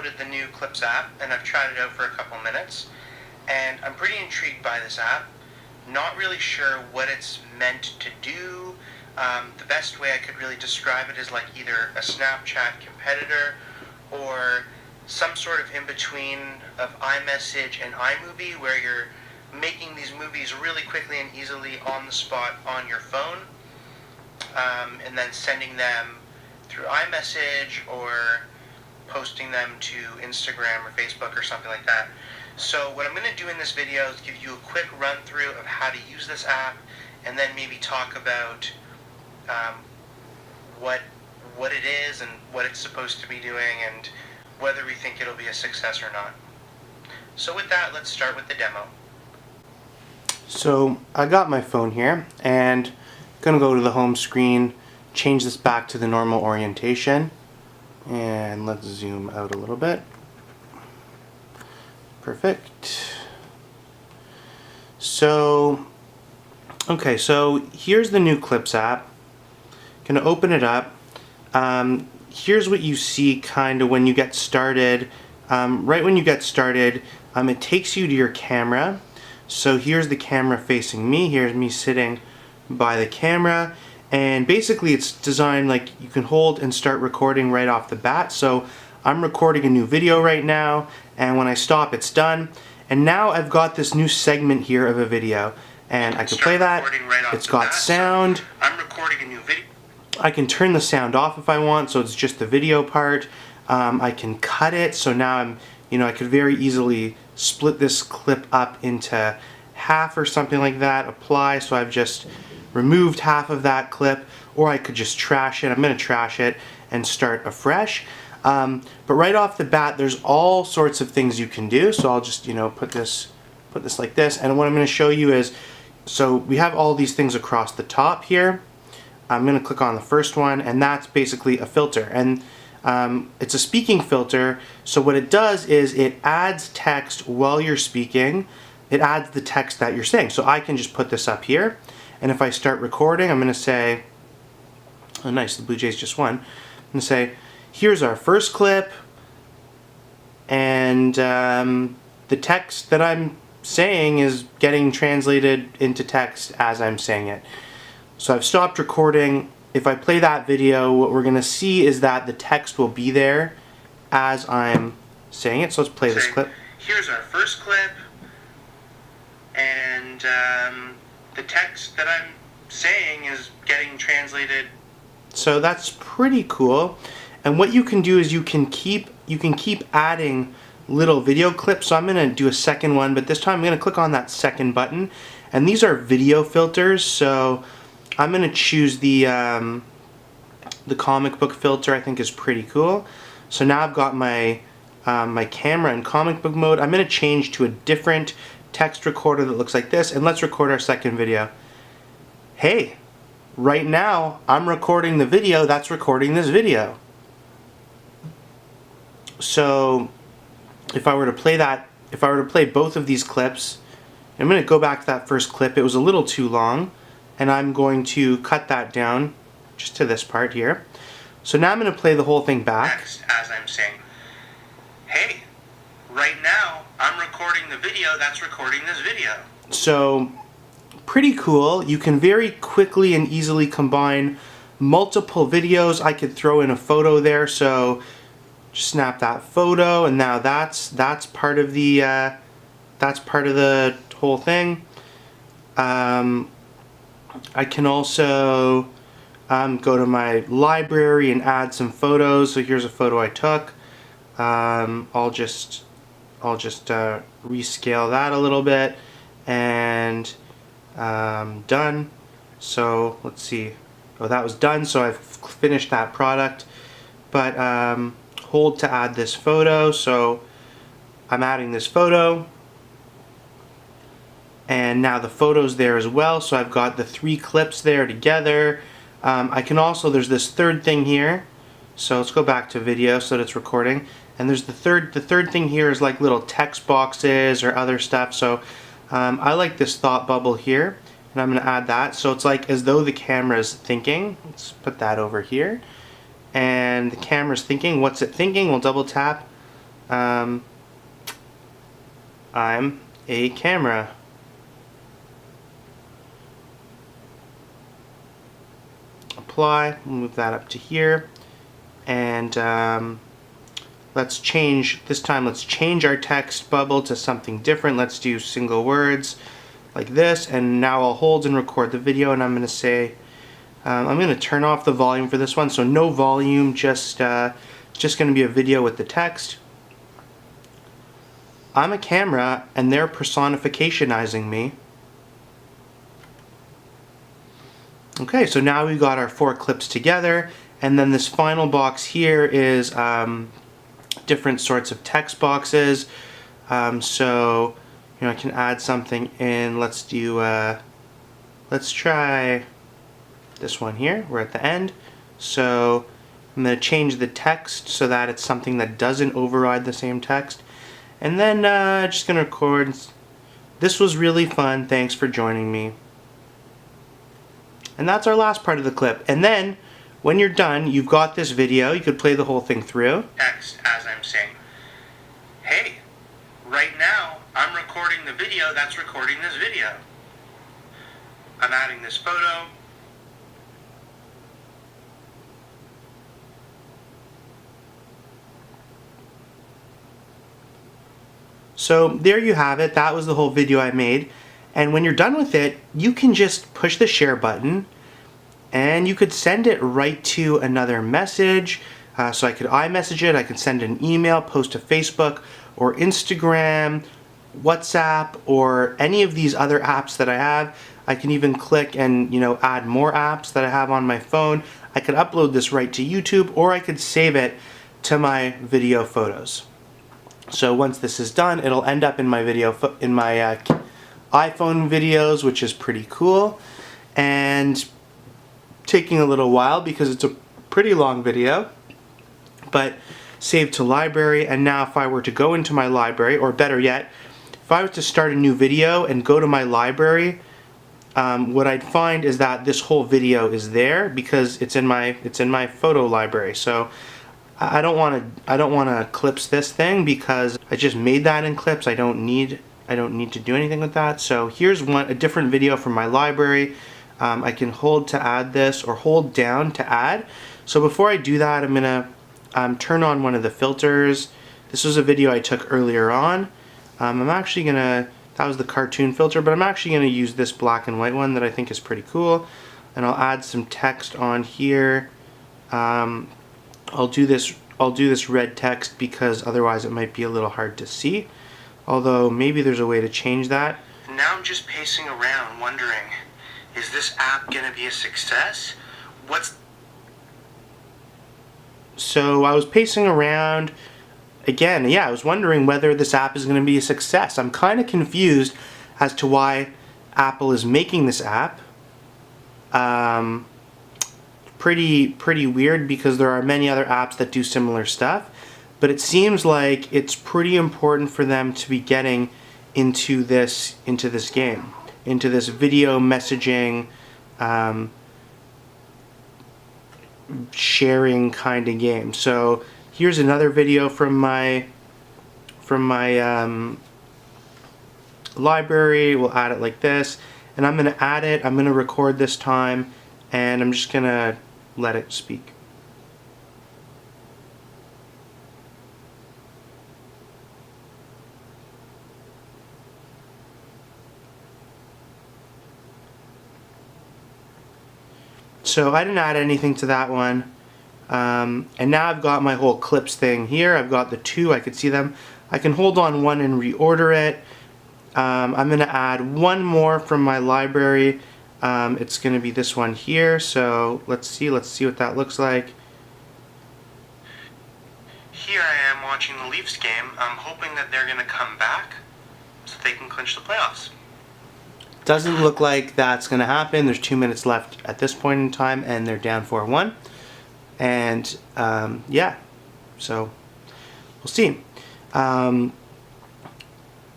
downloaded the new Clips app and I've tried it out for a couple minutes, and I'm pretty intrigued by this app. Not really sure what it's meant to do. The best way I could really describe it is like either a Snapchat competitor or some sort of in-between of iMessage and iMovie, where you're making these movies really quickly and easily on the spot on your phone, and then sending them through iMessage or posting them to Instagram or Facebook or something like that. So what I'm going to do in this video is give you a quick run through of how to use this app, and then maybe talk about what it is and what it's supposed to be doing and whether we think it'll be a success or not. So with that, let's start with the demo. So I got my phone here and I'm going to go to the home screen, change this back to the normal orientation, and let's zoom out a little bit. Perfect. So, okay, so here's the new Clips app. Going to open it up. Here's what you see kind of when you get started. Right when you get started, it takes you to your camera. So here's the camera facing me. Here's me sitting by the camera. And basically it's designed like you can hold and start recording right off the bat. So I'm recording a new video right now, and when I stop, it's done. And now I've got this new segment here of a video, and I can play that. It's got sound. I'm recording a new video. I can turn the sound off if I want, so it's just the video part. I can cut it, so now I could very easily split this clip up into half or something like that. Apply, so I've just removed half of that clip, or I could just trash it. I'm going to trash it and start afresh. But right off the bat, there's all sorts of things you can do. So I'll just put this like this, and what I'm going to show you is, so we have all these things across the top here. I'm going to click on the first one, and that's basically a filter, and it's a speaking filter. So what it does is it adds text while you're speaking. It adds the text that you're saying. So I can just put this up here, and if I start recording, I'm going to say, oh nice, the Blue Jays just won. I'm going to say, here's our first clip, and the text that I'm saying is getting translated into text as I'm saying it. So I've stopped recording. If I play that video, what we're going to see is that the text will be there as I'm saying it. So let's play this clip. Here's our first clip, and the text that I'm saying is getting translated. So that's pretty cool. And what you can do is you can keep adding little video clips. So I'm going to do a second one, but this time I'm going to click on that second button, and these are video filters. So I'm going to choose the comic book filter. I think is pretty cool. So now I've got my my camera in comic book mode. I'm going to change to a different text recorder that looks like this, and let's record our second video. Hey, right now I'm recording the video that's recording this video. So if I were to play both of these clips, I'm going to go back to that first clip. It was a little too long, and I'm going to cut that down just to this part here. So now I'm going to play the whole thing back. Next, as I'm saying, hey, right now I'm recording the video that's recording this video. So pretty cool. You can very quickly and easily combine multiple videos. I could throw in a photo there, so just snap that photo, and now that's part of the whole thing. I can also go to my library and add some photos. So here's a photo I took. I'll just rescale that a little bit, and done. So let's see. Oh, that was done. So I've finished that product. But hold to add this photo. So I'm adding this photo, and now the photo's there as well. So I've got the 3 clips there together. I can also, there's this third thing here. So let's go back to video so that it's recording. And there's the third thing here is like little text boxes or other stuff. So I like this thought bubble here, and I'm going to add that. So it's like as though the camera's thinking. Let's put that over here. And the camera's thinking. What's it thinking? We'll double tap. I'm a camera. Apply, move that up to here, and let's change, this time let's change our text bubble to something different. Let's do single words like this, and now I'll hold and record the video, and I'm going to say, I'm going to turn off the volume for this one, so no volume, just going to be a video with the text. I'm a camera, and they're personificationizing me. Okay, so now we've got our 4 clips together, and then this final box here is different sorts of text boxes. So, you know, I can add something in. Let's do, let's try this one here. We're at the end. So I'm going to change the text so that it's something that doesn't override the same text. And then just going to record. This was really fun. Thanks for joining me. And that's our last part of the clip. And then, when you're done, you've got this video. You could play the whole thing through. Text as I'm saying, hey, right now I'm recording the video that's recording this video. I'm adding this photo. So there you have it. That was the whole video I made. And when you're done with it, you can just push the share button and you could send it right to another message. So I could iMessage it, I could send an email, post to Facebook or Instagram, WhatsApp, or any of these other apps that I have. I can even click and, you know, add more apps that I have on my phone. I could upload this right to YouTube, or I could save it to my video photos. So once this is done, it'll end up in my iPhone videos, which is pretty cool, and taking a little while because it's a pretty long video, but saved to library. And now if I were to go into my library, or better yet, if I was to start a new video and go to my library, what I'd find is that this whole video is there because it's in my photo library. So I don't want to clips this thing because I just made that in clips. I don't need to do anything with that. So here's a different video from my library. I can hold to add this or hold down to add. So before I do that, I'm gonna turn on one of the filters. This was a video I took earlier on. I'm actually gonna, that was the cartoon filter, but I'm actually gonna use this black and white one that I think is pretty cool. And I'll add some text on here. I'll do this red text because otherwise it might be a little hard to see. Although maybe there's a way to change that. Now I'm just pacing around wondering, is this app gonna be a success? So I was pacing around again, yeah, I was wondering whether this app is gonna be a success. I'm kind of confused as to why Apple is making this app. Pretty weird because there are many other apps that do similar stuff. But it seems like it's pretty important for them to be getting into this game, into this video messaging, sharing kind of game. So here's another video from my library. We'll add it like this, and I'm gonna add it. I'm gonna record this time, and I'm just gonna let it speak. So I didn't add anything to that one. And now I've got my whole clips thing here. I've got the 2, I could see them. I can hold on one and reorder it. I'm going to add one more from my library. It's going to be this one here. So let's see what that looks like. Here I am watching the Leafs game. I'm hoping that they're going to come back so they can clinch the playoffs. Doesn't look like that's going to happen. There's 2 minutes left at this point in time, and they're down 4-1. And yeah, so we'll see. Now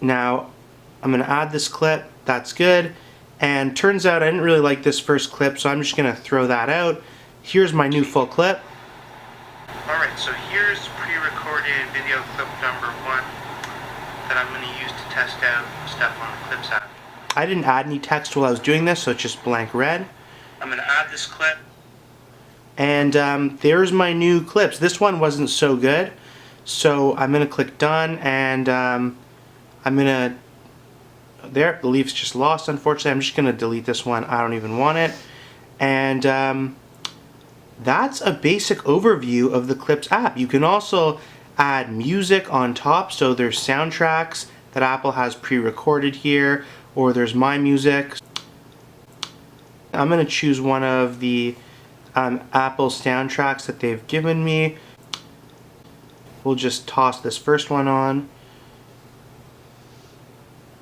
I'm going to add this clip. That's good. And turns out I didn't really like this first clip, so I'm just going to throw that out. Here's my new full clip. Alright, so here's pre-recorded recorded video clip number 1 that I'm going to use to test out stuff on the Clips app. I didn't add any text while I was doing this, so it's just blank red. I'm going to add this clip. And there's my new clips. This one wasn't so good, so I'm going to click done, and I'm going to... There, the leaf's just lost, unfortunately. I'm just going to delete this one. I don't even want it. And that's a basic overview of the Clips app. You can also add music on top, so there's soundtracks that Apple has pre-recorded here, or there's my music. I'm going to choose one of the Apple soundtracks that they've given me. We'll just toss this first one on.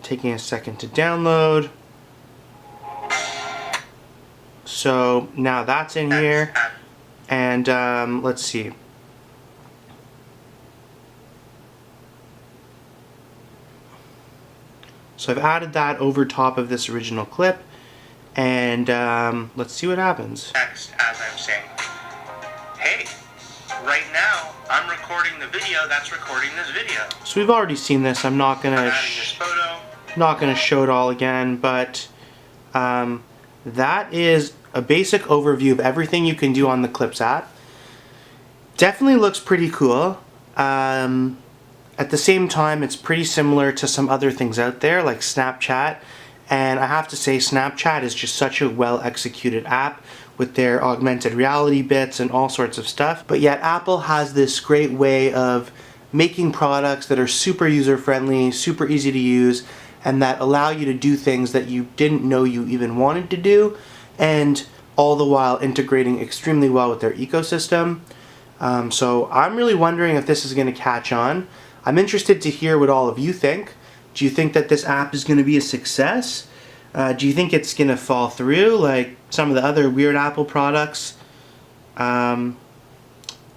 Taking a second to download. So now that's in here, and let's see. So I've added that over top of this original clip, and let's see what happens. Text as I'm saying, hey, right now I'm recording the video that's recording this video. So we've already seen this. I'm not gonna show it all again, but that is a basic overview of everything you can do on the Clips app. Definitely looks pretty cool. At the same time, it's pretty similar to some other things out there like Snapchat, and I have to say Snapchat is just such a well executed app with their augmented reality bits and all sorts of stuff, but yet Apple has this great way of making products that are super user friendly, super easy to use, and that allow you to do things that you didn't know you even wanted to do, and all the while integrating extremely well with their ecosystem. So I'm really wondering if this is going to catch on. I'm interested to hear what all of you think. Do you think that this app is going to be a success? Do you think it's going to fall through like some of the other weird Apple products? None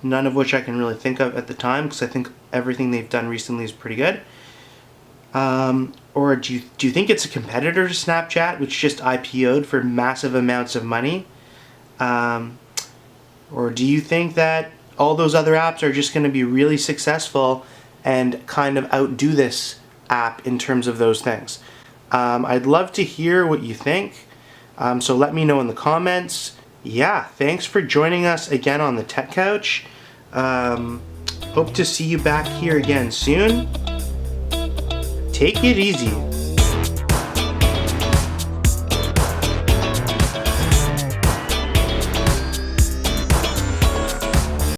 of which I can really think of at the time, because I think everything they've done recently is pretty good. Or do you think it's a competitor to Snapchat, which just IPO'd for massive amounts of money? Or do you think that all those other apps are just going to be really successful and kind of outdo this app in terms of those things? I'd love to hear what you think, so let me know in the comments. Yeah, thanks for joining us again on the Tech Couch. Hope to see you back here again soon. Take it easy.